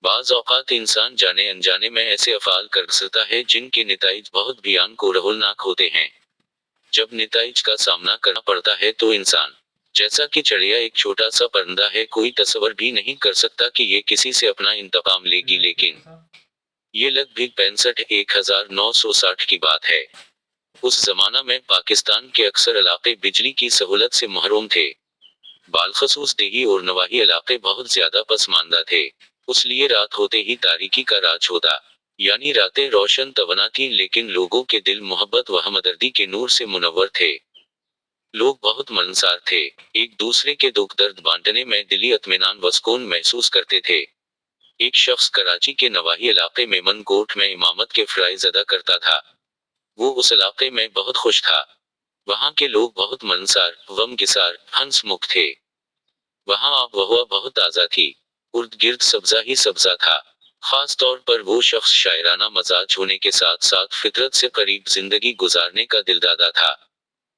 بعض اوقات انسان جانے انجانے میں ایسے افعال کر سکتا ہے جن کے نتائج بہت بھیانک اور ہولناک ہوتے ہیں۔ جب نتائج کا سامنا کرنا پڑتا ہے تو انسان جیسا کہ چڑیا ایک چھوٹا سا پرندہ ہے، کوئی تصور بھی نہیں کر سکتا کہ یہ کسی سے اپنا انتقام لے گی، لیکن یہ لگ بھگ 1960 کی بات ہے۔ اس زمانہ میں پاکستان کے اکثر علاقے بجلی کی سہولت سے محروم تھے۔ بالخصوص دیہی اور نواحی علاقے بہت زیادہ پسماندہ تھے، اس لیے رات ہوتے ہی تاریکی کا راج ہوتا۔ یعنی راتیں روشن توانا تھیں، لیکن لوگوں کے دل محبت و ہمدردی کے نور سے منور تھے۔ لوگ بہت ملنسار تھے، ایک دوسرے کے دکھ درد بانٹنے میں دلی اطمینان و سکون محسوس کرتے تھے۔ ایک شخص کراچی کے نواحی علاقے میں من کوٹ میں امامت کے فرائض ادا کرتا تھا۔ وہ اس علاقے میں بہت خوش تھا۔ وہاں کے لوگ بہت ملنسار، غم گسار، ہنس مکھ تھے۔ وہاں آب و ہوا بہت تازہ تھی، ارد گرد سبزہ ہی سبزہ تھا۔ خاص طور پر وہ شخص شاعرانہ مزاج ہونے کے ساتھ ساتھ فطرت سے قریب زندگی گزارنے کا دلدادہ تھا۔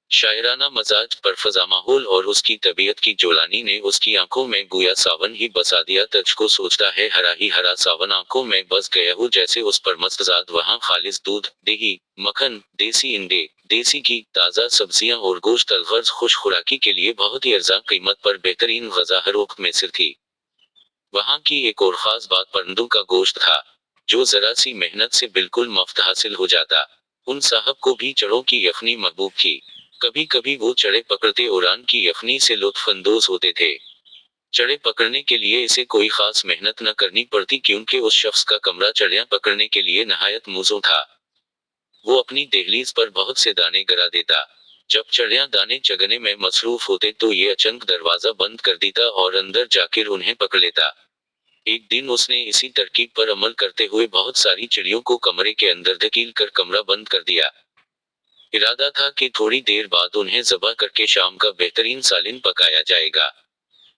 شاعرانہ مزاج، پرفضا ماحول اور اس کی طبیعت کی جولانی نے اس کی آنکھوں میں گویا ساون ہی بسا دیا۔ تجھ کو سوچتا ہے ہرا ہی ہرا ساون آنکھوں میں بس گیا ہو، جیسے اس پر مستزاد وہاں خالص دودھ، دیہی مکھن، دیسی انڈے، دیسی گھی، تازہ سبزیاں اور گوشت الغرض خوش خوراکی کے لیے بہت ہی ارزاں قیمت پر بہترین غذا ہر وقت میسر تھی۔ وہاں کی ایک اور خاص بات پرندوں کا گوشت تھا، جو ذرا سی محنت سے بالکل مفت حاصل ہو جاتا۔ ان صاحب کو بھی چڑوں کی یخنی محبوب تھی۔ کبھی کبھی وہ چڑے پکڑتے اور ان کی یخنی سے لطف اندوز ہوتے تھے۔ چڑے پکڑنے کے لیے اسے کوئی خاص محنت نہ کرنی پڑتی، کیونکہ اس شخص کا کمرہ چڑیاں پکڑنے کے لیے نہایت موزوں تھا۔ وہ اپنی دہلیز پر بہت سے دانے گرا دیتا۔ جب چڑیاں دانے چگنے میں مصروف ہوتے تو یہ اچانک دروازہ بند کر دیتا اور اندر جا کر انہیں پکڑ لیتا۔ ایک دن اس نے اسی ترکیب پر عمل کرتے ہوئے بہت ساری چڑیوں کو کمرے کے اندر دھکیل کر کمرہ بند کر دیا۔ ارادہ تھا کہ تھوڑی دیر بعد انہیں ذبح کر کے شام کا بہترین سالن پکایا جائے گا۔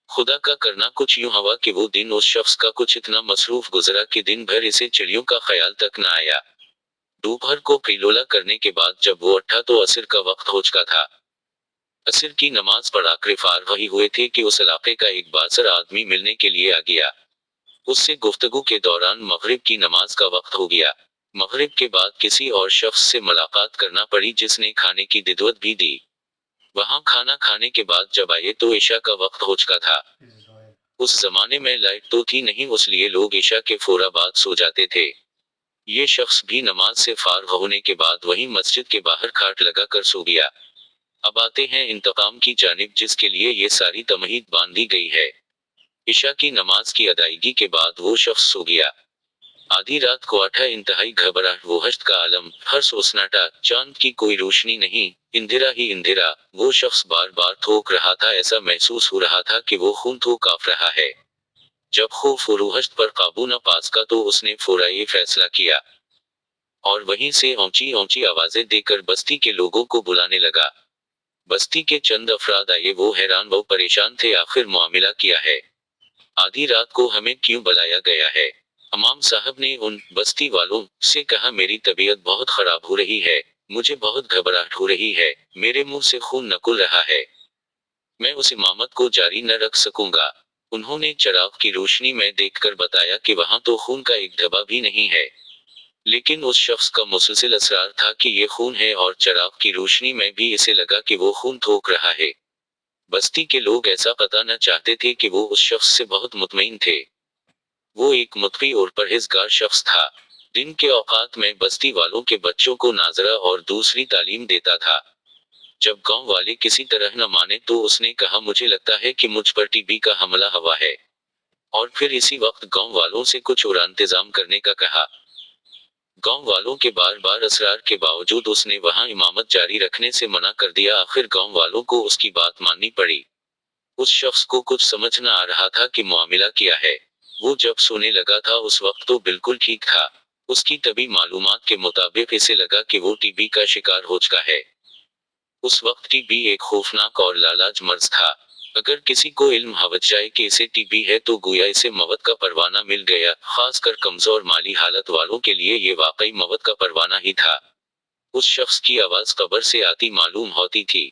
خدا کا کرنا کچھ یوں ہوا کہ وہ دن اس شخص کا کچھ اتنا مصروف گزرا کہ دن بھر اسے چڑیوں کا خیال تک نہ آیا۔ دوپہر کو قیلولہ کرنے کے بعد جب وہ اٹھا تو عصر کا وقت ہو چکا تھا۔ عصر کی نماز پڑھا کر فارغ ہی ہوئے تھے کہ اس علاقے کا ایک بااثر آدمی ملنے کے لیے آ گیا۔ اس سے گفتگو کے دوران مغرب کی نماز کا وقت ہو گیا۔ مغرب کے بعد کسی اور شخص سے ملاقات کرنا پڑی جس نے کھانے کی دعوت بھی دی۔ وہاں کھانا کھانے کے بعد جب آئے تو عشاء کا وقت ہو چکا تھا۔ اس زمانے میں لائٹ تو تھی نہیں، اس لیے لوگ عشاء کے فورا بعد سو جاتے تھے۔ یہ شخص بھی نماز سے فارغ ہونے کے بعد وہیں مسجد کے باہر کھاٹ لگا کر سو گیا۔ اب آتے ہیں انتقام کی جانب، جس کے لیے یہ ساری تمہید باندھی گئی ہے۔ عشاء کی نماز کی ادائیگی کے بعد وہ شخص سو گیا۔ آدھی رات کو اٹھا، انتہائی گھبراہٹ، وحشت کا عالم، ہر سو سناٹا، چاند کی کوئی روشنی نہیں، اندھیرا ہی اندھیرا۔ وہ شخص بار بار تھوک رہا تھا، ایسا محسوس ہو رہا تھا کہ وہ خون تھوک آف رہا ہے۔ جب خوف و وحشت پر قابو نہ پا سکا تو اس نے فورا یہ فیصلہ کیا اور وہیں سے اونچی اونچی آوازیں دے کر بستی کے لوگوں کو بلانے لگا۔ بستی کے چند افراد آئے، وہ حیران و پریشان تھے، آخر معاملہ کیا ہے؟ آدھی رات کو ہمیں کیوں بلایا گیا ہے؟ امام صاحب نے ان بستی والوں سے کہا، میری طبیعت بہت خراب ہو رہی ہے، مجھے بہت گھبراہٹ ہو رہی ہے، میرے منہ سے خون نکل رہا ہے، میں اس امامت کو جاری نہ رکھ سکوں گا۔ انہوں نے چراغ کی روشنی میں دیکھ کر بتایا کہ وہاں تو خون کا ایک دھبا بھی نہیں ہے، لیکن اس شخص کا مسلسل اصرار تھا کہ یہ خون ہے، اور چراغ کی روشنی میں بھی اسے لگا کہ وہ خون تھوک رہا ہے۔ بستی کے لوگ ایسا پتہ نہ چاہتے تھے کہ وہ اس شخص سے بہت مطمئن تھے۔ وہ ایک متقی اور پرہیزگار شخص تھا۔ دن کے اوقات میں بستی والوں کے بچوں کو ناظرہ اور دوسری تعلیم دیتا تھا۔ جب گاؤں والے کسی طرح نہ مانے تو اس نے کہا، مجھے لگتا ہے کہ مجھ پر ٹی بی کا حملہ ہوا ہے، اور پھر اسی وقت گاؤں والوں سے کچھ اور انتظام کرنے کا کہا۔ گاؤں والوں کے بار بار اصرار کے باوجود اس نے وہاں امامت جاری رکھنے سے منع کر دیا۔ آخر گاؤں والوں کو اس کی بات ماننی پڑی۔ اس شخص کو کچھ سمجھ نہ آ رہا تھا کہ معاملہ کیا ہے۔ وہ جب سونے لگا تھا اس وقت تو بالکل ٹھیک تھا۔ اس کی طبی معلومات کے مطابق اسے لگا کہ وہ ٹی بی کا شکار ہو چکا ہے۔ اس وقت ٹی بی ایک خوفناک اور لاعلاج مرض تھا۔ اگر کسی کو علم ہو جائے کہ اسے ٹی بی ہے تو گویا اسے موت کا پروانہ مل گیا۔ خاص کر کمزور مالی حالت والوں کے لیے یہ واقعی موت کا پروانہ ہی تھا۔ اس شخص کی آواز قبر سے آتی معلوم ہوتی تھی۔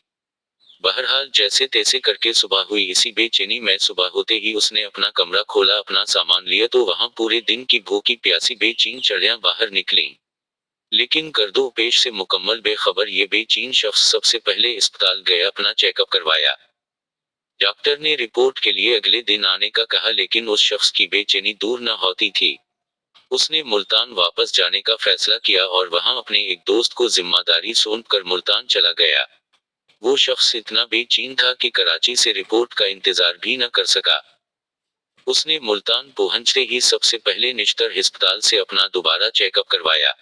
بہرحال جیسے تیسے کر کے صبح ہوئی، اسی بے چینی میں صبح ہوتے ہی اس نے اپنا کمرہ کھولا، اپنا سامان لیا تو وہاں پورے دن کی بھوکی پیاسی بے چین چڑیاں باہر نکلیں، لیکن گرد و پیش سے مکمل بے خبر یہ بے چین شخص سب سے پہلے اسپتال گیا، اپنا چیک اپ کروایا۔ ڈاکٹر نے رپورٹ کے لیے اگلے دن آنے کا کہا، لیکن اس شخص کی بے چینی دور نہ ہوتی تھی۔ اس نے ملتان واپس جانے کا فیصلہ کیا اور وہاں اپنے ایک دوست کو ذمہ داری سونپ کر ملتان چلا گیا۔ وہ شخص اتنا بے چین تھا کہ کراچی سے رپورٹ کا انتظار بھی نہ کر سکا۔ اس نے ملتان پہنچتے ہی سب سے پہلے نشتر ہسپتال سے اپنا دوبارہ چیک اپ کروایا۔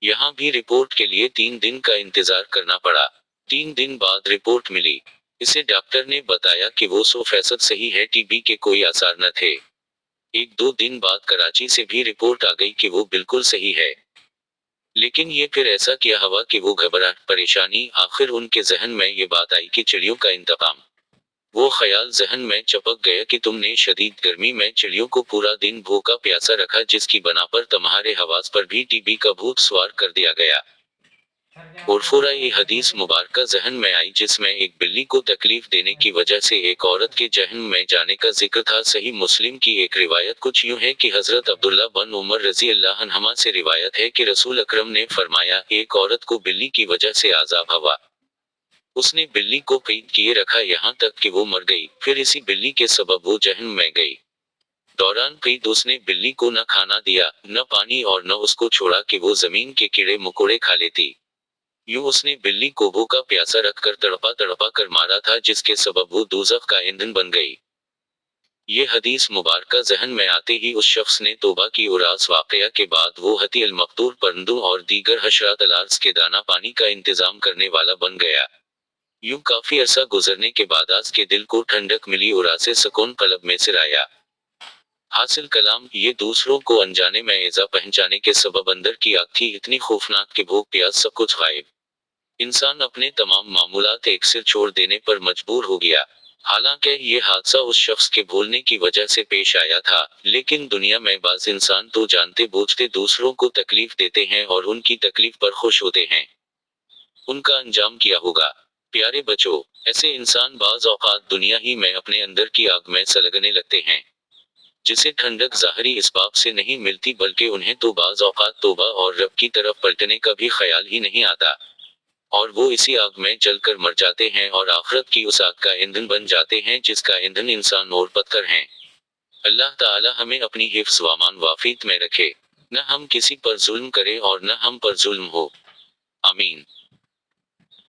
یہاں بھی رپورٹ کے لیے 3 دن کا انتظار کرنا پڑا۔ 3 دن بعد رپورٹ ملی۔ اسے ڈاکٹر نے بتایا کہ وہ 100% صحیح ہے، ٹی بی کے کوئی آثار نہ تھے۔ 1-2 دن بعد کراچی سے بھی رپورٹ آ گئی کہ وہ بالکل صحیح ہے۔ لیکن یہ پھر ایسا کیا ہوا کہ وہ گھبراہٹ، پریشانی، آخر ان کے ذہن میں یہ بات آئی کہ چڑیوں کا انتقام۔ وہ خیال ذہن میں چپک گیا کہ تم نے شدید گرمی میں چڑیوں کو پورا دن بھوکا پیاسا رکھا، جس کی بنا پر تمہارے حواس پر بھی ٹی بی کا بھوت سوار کر دیا گیا۔ اور فورا یہ حدیث مبارکہ ذہن میں آئی جس میں ایک بلی کو تکلیف دینے کی وجہ سے ایک عورت کے جہنم میں جانے کا ذکر تھا۔ صحیح مسلم کی ایک روایت کچھ یوں ہے کہ حضرت عبداللہ بن عمر رضی اللہ عنہما سے روایت ہے کہ رسول اکرم نے فرمایا، ایک عورت کو بلی کی وجہ سے عذاب ہوا۔ اس نے بلی کو قید کیے رکھا یہاں تک کہ وہ مر گئی، پھر اسی بلی کے سبب وہ جہنم میں گئی۔ دوران قید اس نے بلی کو نہ کھانا دیا، نہ پانی، اور نہ اس کو چھوڑا کہ وہ زمین کے کیڑے مکوڑے کھا لیتی۔ یوں اس نے بلی کو بھوکا پیاسا رکھ کر تڑپا تڑپا کر مارا تھا، جس کے سبب وہ دوزخ کا ایندھن بن گئی۔ یہ حدیث مبارکہ ذہن میں آتے ہی اس شخص نے توبہ کی اور اس واقعہ کے بعد وہ حتی المقدور پرندوں اور دیگر حشرات الارض کے دانا پانی کا انتظام کرنے والا بن گیا۔ یوں کافی عرصہ گزرنے کے بعد آس کے دل کو ٹھنڈک ملی اور آسے سکون قلب میں سرایا۔ حاصل کلام، یہ دوسروں کو انجانے میں ایذا پہنچانے کے سبب اندر کی آگ تھی اتنی خوفناک کہ بھوک پیاس سب کچھ غائب۔ انسان اپنے تمام معمولات ایک سر چھوڑ دینے پر مجبور ہو گیا۔ حالانکہ یہ حادثہ اس شخص کے بھولنے کی وجہ سے پیش آیا تھا، لیکن دنیا میں بعض انسان تو جانتے بوجھتے دوسروں کو تکلیف دیتے ہیں اور ان کی تکلیف پر خوش ہوتے ہیں۔ ان کا انجام کیا ہوگا؟ پیارے بچوں، ایسے انسان بعض اوقات دنیا ہی میں اپنے اندر کی آگ میں سلگنے لگتے ہیں، جسے ٹھنڈک ظاہری اسباب سے نہیں ملتی، بلکہ انہیں تو بعض اوقات توبہ اور رب کی طرف پلٹنے کا بھی خیال ہی نہیں آتا، اور وہ اسی آگ میں جل کر مر جاتے ہیں اور آخرت کی اس آگ کا ایندھن بن جاتے ہیں جس کا ایندھن انسان اور پتھر ہیں۔ اللہ تعالی ہمیں اپنی حفظ و امان وافیت میں رکھے، نہ ہم کسی پر ظلم کرے اور نہ ہم پر ظلم ہو۔ آمین۔